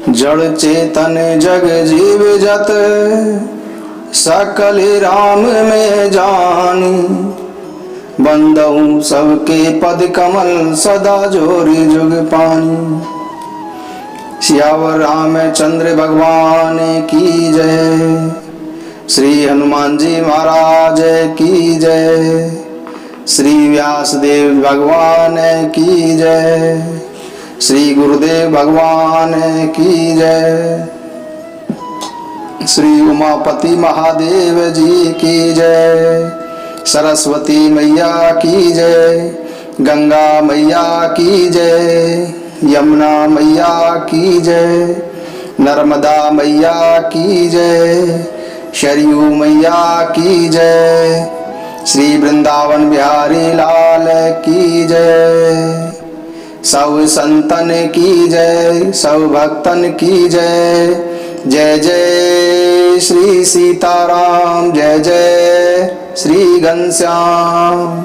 जड़ चेतन जग जीव जत सकल राम में जानी। बंदऊ सबके पद कमल सदा जोरी जुग पानी। सियावर रामचंद्र भगवान की जय। श्री हनुमान जी महाराज की जय। श्री व्यासदेव भगवान की जय। श्री गुरुदेव भगवान की जय। श्री उमापति महादेव जी की जय। सरस्वती मैया की जय। गंगा मैया की जय। यमुना मैया की जय। नर्मदा मैया की जय। शरयू मैया की जय। श्री वृंदावन बिहारी लाल की जय। सब संतन की जय, सब भक्तन की जय। जय जय श्री सीताराम, जय जय श्री घनश्याम।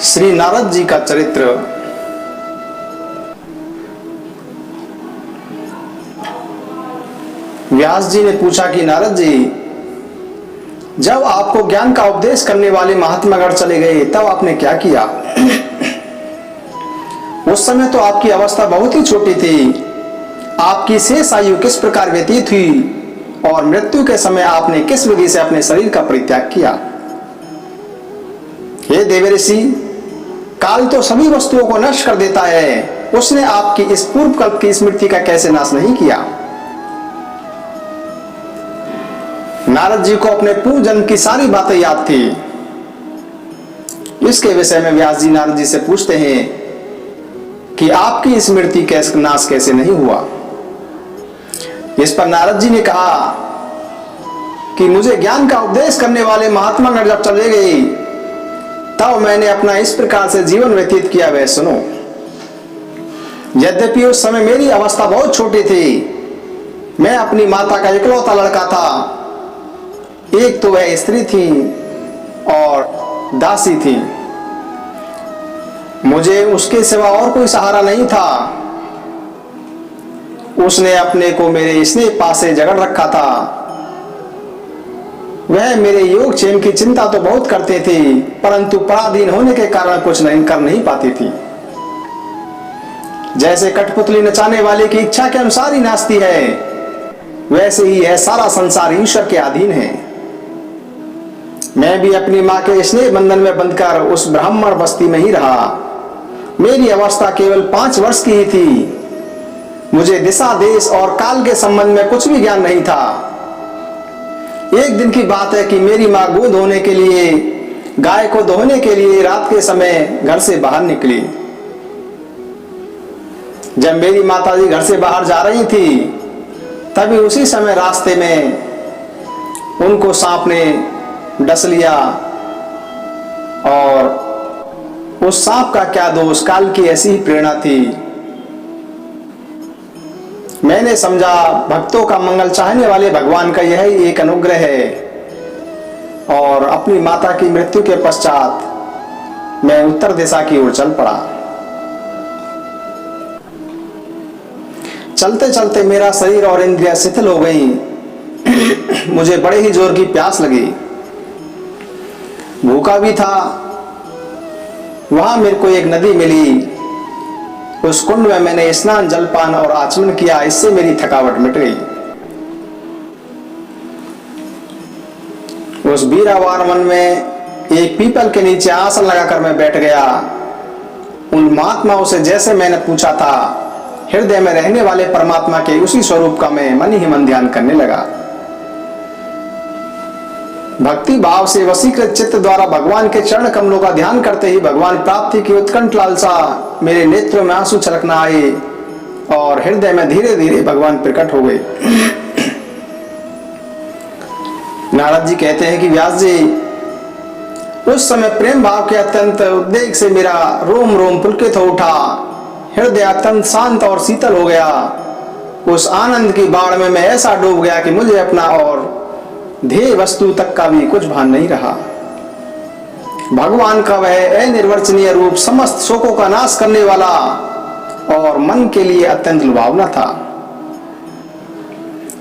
श्री नारद जी का चरित्र। व्यास जी ने पूछा कि नारद जी, जब आपको ज्ञान का उपदेश करने वाले महात्मागण चले गए तब आपने क्या किया? उस समय तो आपकी अवस्था बहुत ही छोटी थी। आपकी शेष आयु किस प्रकार व्यतीत हुई और मृत्यु के समय आपने किस विधि से अपने शरीर का परित्याग किया? हे देवर्षि, काल तो सभी वस्तुओं को नष्ट कर देता है, उसने आपकी इस पूर्व कल्प की स्मृति का कैसे नाश नहीं किया? नारद जी को अपने पूर्व जन्म की सारी बातें याद थी। इसके विषय में व्यास जी नारद जी से पूछते हैं कि आपकी स्मृति कैसे नाश कैसे नहीं हुआ? इस पर नारद जी ने कहा कि मुझे ज्ञान का उपदेश करने वाले महात्मागण जब चले गए तब मैंने अपना इस प्रकार से जीवन व्यतीत किया, वह सुनो। यद्यपि उस समय मेरी अवस्था बहुत छोटी थी, मैं अपनी माता का इकलौता लड़का था। एक तो वह स्त्री थी और दासी थी। मुझे उसके सिवा और कोई सहारा नहीं था। उसने अपने को मेरे स्नेह पासे जकड़ रखा था। वह मेरे योगक्षेम की चिंता तो बहुत करते थे, परंतु पराधीन होने के कारण कुछ नहीं कर नहीं पाती थी। जैसे कठपुतली नचाने वाले की इच्छा के अनुसार ही नाचती है, वैसे ही यह सारा संसार ईश्वर के अधीन है। मैं भी अपनी मां के स्नेह बंधन में बंधकर उस ब्राह्मण बस्ती में ही रहा। मेरी अवस्था केवल 5 वर्ष की ही थी। मुझे दिशा, देश और काल के संबंध में कुछ भी ज्ञान नहीं था। एक दिन की बात है कि मेरी मां गोद धोने के लिए, गाय को धोने के लिए रात के समय घर से बाहर निकली। जब मेरी माताजी घर से बाहर जा रही थी, तभी उसी समय रास्ते में उनको सांप ने डस लिया। और उस सांप का क्या दोष, काल की ऐसी ही प्रेरणा थी। मैंने समझा भक्तों का मंगल चाहने वाले भगवान का यह एक अनुग्रह है। और अपनी माता की मृत्यु के पश्चात मैं उत्तर दिशा की ओर चल पड़ा। चलते चलते मेरा शरीर और इंद्रियां शिथिल हो गई। मुझे बड़े ही जोर की प्यास लगी। भूखा भी था। वहां मेरे को एक नदी मिली। उस कुंड में मैंने स्नान, जलपान और आचमन किया। इससे मेरी थकावट मिट गई। उस बीरावार वन में एक पीपल के नीचे आसन लगाकर मैं बैठ गया। उन महात्माओं से जैसे मैंने पूछा था, हृदय में रहने वाले परमात्मा के उसी स्वरूप का मैं मन ही मन ध्यान करने लगा। भक्ति भाव से वशीकृत चित्त द्वारा भगवान के चरण कमलों का ध्यान करते ही भगवान प्राप्ति की उत्कंठ लालसा मेरे नेत्रों में आंसू छलकना आए और हृदय में धीरे धीरे भगवान प्रकट हो गए। नारद जी कहते हैं कि व्यास जी, उस समय प्रेम भाव के अत्यंत उद्वेग से मेरा रोम रोम पुलकित हो उठा। हृदय अत्यंत शांत और शीतल हो गया। उस आनंद की बाढ़ में मैं ऐसा डूब गया कि मुझे अपना और ध्येय वस्तु तक का भी कुछ भान नहीं रहा। भगवान का वह अनिर्वचनीय रूप, समस्त शोकों का नाश करने वाला, और मन के लिए अत्यंत लुभावना था।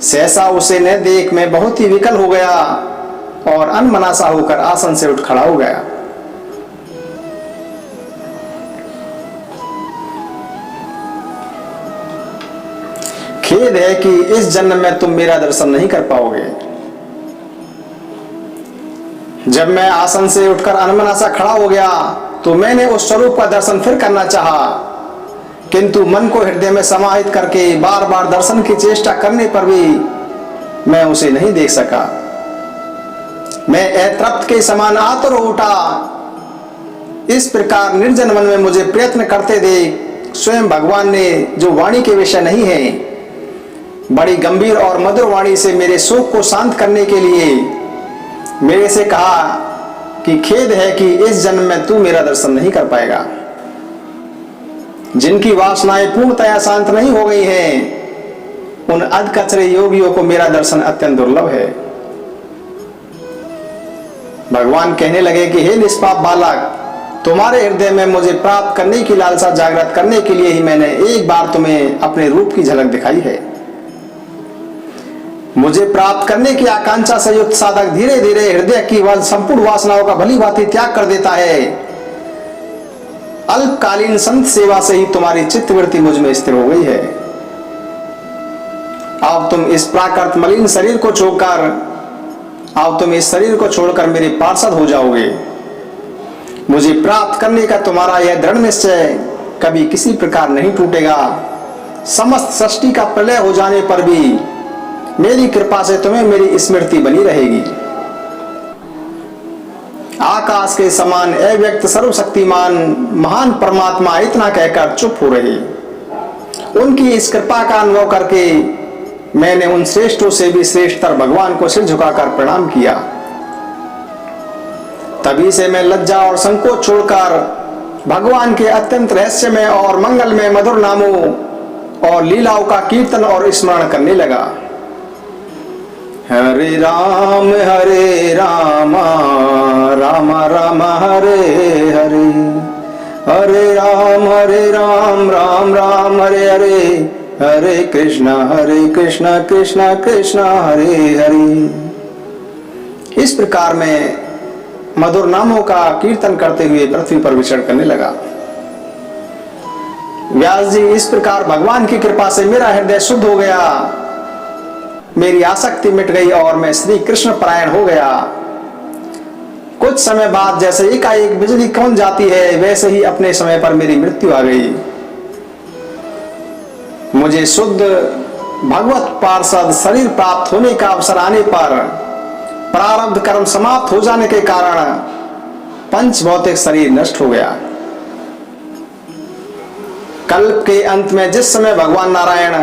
सहसा उसे न देख मैं बहुत ही विकल हो गया और अनमनासा होकर आसन से उठ खड़ा हो गया। खेद है कि इस जन्म में तुम मेरा दर्शन नहीं कर पाओगे। जब मैं आसन से उठकर अनमनासा खड़ा हो गया तो मैंने उस स्वरूप का दर्शन फिर करना चाहा, किंतु मन को हृदय में समाहित करके बार बार दर्शन की चेष्टा करने पर भी मैं उसे नहीं देख सका। मैं अतृप्त के समान आतुर हो उठा। इस प्रकार निर्जन मन में मुझे प्रयत्न करते देख स्वयं भगवान ने, जो वाणी के विषय नहीं है, बड़ी गंभीर और मधुर वाणी से मेरे शोक को शांत करने के लिए मेरे से कहा कि खेद है कि इस जन्म में तू मेरा दर्शन नहीं कर पाएगा। जिनकी वासनाएं पूर्णतया शांत नहीं हो गई हैं, उन अधकचरे योगियों को मेरा दर्शन अत्यंत दुर्लभ है। भगवान कहने लगे कि हे निष्पाप बालक, तुम्हारे हृदय में मुझे प्राप्त करने की लालसा जागृत करने के लिए ही मैंने एक बार तुम्हें अपने रूप की झलक दिखाई है। मुझे प्राप्त करने की आकांक्षा से युक्त साधक धीरे धीरे हृदय की वह संपूर्ण वासनाओं का भली भांति त्याग कर देता है। अल्पकालीन संत सेवा से ही तुम्हारी चित्तवृत्ति मुझ में स्थिर हो गई है। अब तुम इस प्राकृत मलिन शरीर को छोड़कर मेरे पार्षद हो जाओगे। मुझे प्राप्त करने का तुम्हारा यह दृढ़ निश्चय कभी किसी प्रकार नहीं टूटेगा। समस्त सृष्टि का प्रलय हो जाने पर भी मेरी कृपा से तुम्हें मेरी स्मृति बनी रहेगी। आकाश के समान अव्यक्त सर्वशक्तिमान महान परमात्मा इतना कहकर चुप हो रहे। उनकी इस कृपा का अनुभव करके मैंने उन श्रेष्ठों से भी श्रेष्ठतर भगवान को सिर झुकाकर प्रणाम किया। तभी से मैं लज्जा और संकोच छोड़कर भगवान के अत्यंत रहस्यमय और मंगलमय मधुर नामों और लीलाओं का कीर्तन और स्मरण करने लगा। हरे राम राम राम हरे हरे, हरे राम राम राम हरे हरे, हरे कृष्ण कृष्ण कृष्ण हरे हरे। इस प्रकार मैं मधुर नामों का कीर्तन करते हुए पृथ्वी पर विचरण करने लगा। व्यास जी, इस प्रकार भगवान की कृपा से मेरा हृदय शुद्ध हो गया, मेरी आसक्ति मिट गई और मैं श्री कृष्ण परायण हो गया। कुछ समय बाद जैसे एकाएक बिजली कौन जाती है, वैसे ही अपने समय पर मेरी मृत्यु आ गई। मुझे शुद्ध भगवत पार्षद शरीर प्राप्त होने का अवसर आने पर प्रारब्ध कर्म समाप्त हो जाने के कारण पंच भौतिक शरीर नष्ट हो गया। कल्प के अंत में जिस समय भगवान नारायण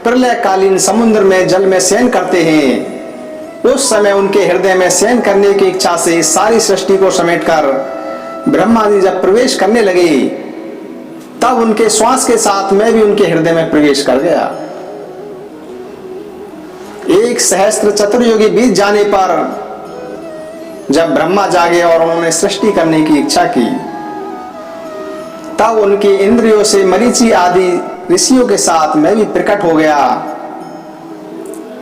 प्रलयकालीन समुद्र में जल में शयन करते हैं, उस समय उनके हृदय में शयन करने की इच्छा से इस सारी सृष्टि को समेटकर ब्रह्मा जी जब प्रवेश करने लगे, तब उनके श्वास के साथ मैं भी उनके हृदय में प्रवेश कर गया। 1 सहस्त्र चतुर्युगी बीत जाने पर जब ब्रह्मा जागे और उन्होंने सृष्टि करने की इच्छा की, तब उनकी इंद्रियों से मरीचि आदि ऋषियों के साथ मैं भी प्रकट हो गया।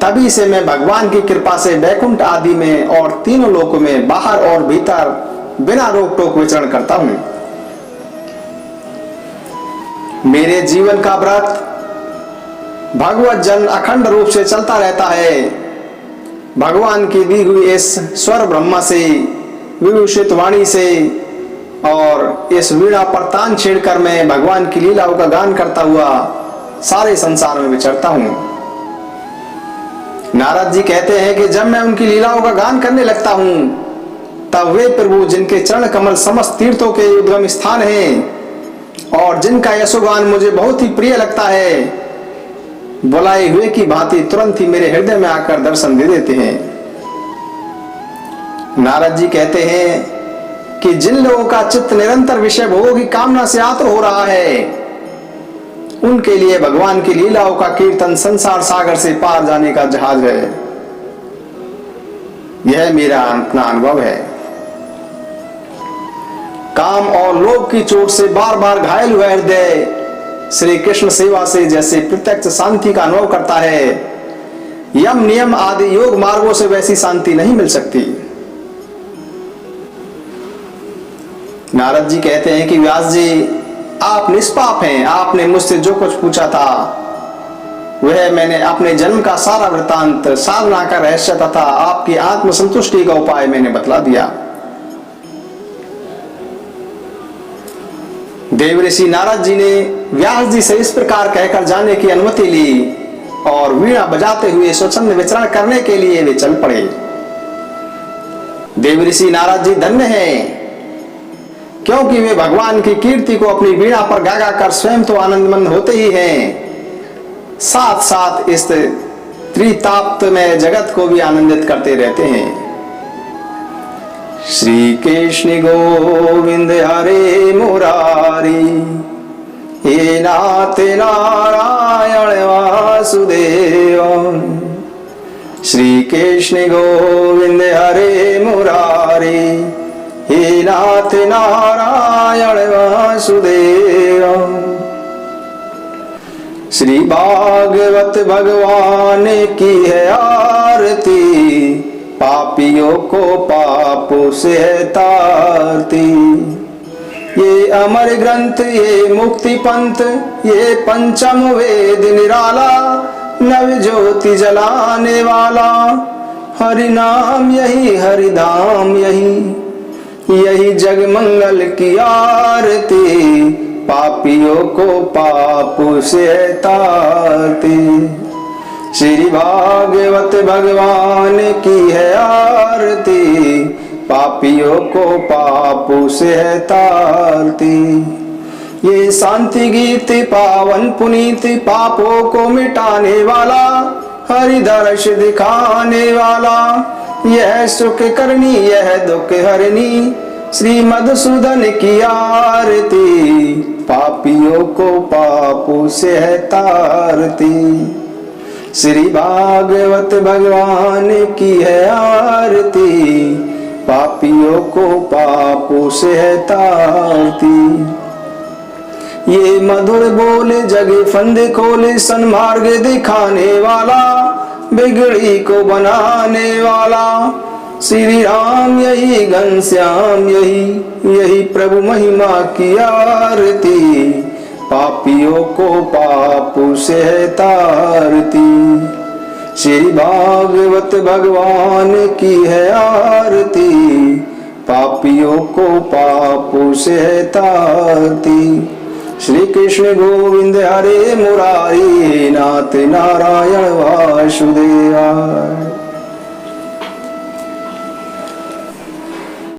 तभी से मैं भगवान की कृपा से वैकुंठ आदि में और तीनों लोकों में बाहर और भीतर बिना रोक टोक विचरण करता हूं। मेरे जीवन का व्रत भगवत जन अखंड रूप से चलता रहता है। भगवान की दी हुई इस स्वर ब्रह्मा से विभूषित वाणी से और इस वीणा पर तान छेड़कर मैं भगवान की लीलाओं का गान करता हुआ सारे संसार में विचरता हूं। नारद जी कहते हैं कि जब मैं उनकी लीलाओं का गान करने लगता हूं, तब वे प्रभु जिनके चरण कमल समस्त तीर्थों के उद्गम स्थान हैं और जिनका यशोगान मुझे बहुत ही प्रिय लगता है, बुलाए हुए की भांति तुरंत ही मेरे हृदय में आकर दर्शन दे देते हैं। नारद जी कहते हैं कि जिन लोगों का चित्त निरंतर विषय भोगों की कामना से आतुर हो रहा है, उनके लिए भगवान की लीलाओं का कीर्तन संसार सागर से पार जाने का जहाज है। यह मेरा अपना अनुभव है। काम और लोभ की चोट से बार बार घायल हुआ हृदय श्री कृष्ण सेवा से जैसे प्रत्यक्ष शांति का अनुभव करता है, यम नियम आदि योग मार्गों से वैसी शांति नहीं मिल सकती। नारद जी कहते हैं कि व्यास जी, आप निष्पाप हैं। आपने मुझसे जो कुछ पूछा था वह मैंने अपने जन्म का सारा वृतांत, साधना का रहस्य तथा आपकी आत्मसंतुष्टि का उपाय मैंने बतला दिया। देव ऋषि नारद जी ने व्यास जी से इस प्रकार कहकर जाने की अनुमति ली और वीणा बजाते हुए स्वच्छंद विचरण करने के लिए वे चल पड़े। देव ऋषि नारद जी धन्य हैं, क्योंकि वे भगवान की कीर्ति को अपनी वीणा पर गा गा कर स्वयं तो आनंदमंद होते ही हैं, साथ साथ इस त्रिताप्त में जगत को भी आनंदित करते रहते हैं। श्री कृष्ण गोविंद हरे मुरारी, हे नाथ नारायण वासुदेव। श्री कृष्ण गोविंद हरे मुरारी, हे नाथ नारायण वासुदेव। श्री भागवत भगवान की है आरती, पापियों को पापों से है तारती। ये अमर ग्रंथ, ये मुक्ति पंथ, ये पंचम वेद निराला, नव ज्योति जलाने वाला। हरि नाम यही, हरि धाम यही, यही जग मंगल की आरती, पापियों को पापों से तारती। श्री भागवत भगवान की है आरती, पापियों को पापों से तारती। ये शांति गीत पावन पुनीत, पापों को मिटाने वाला, हरि दर्श दिखाने वाला। यह सुख करनी, यह दुख हरनी, श्री मधुसूदन की आरती, पापियों को पापों से है तारती। श्री भागवत भगवान की है आरती, पापियों को पापों से है तारती। ये मधुर बोले जग फंद खोले, सन्मार्ग दिखाने वाला, बिगड़ी को बनाने वाला। श्री राम यही, घनश्याम यही, यही प्रभु महिमा की आरती, पापियों को पापों से है तारती। श्री भागवत भगवान की है आरती, पापियों को पापों से है तारती। श्री कृष्ण गोविंद हरे मुरारी, नाथ नारायण वासुदेवा।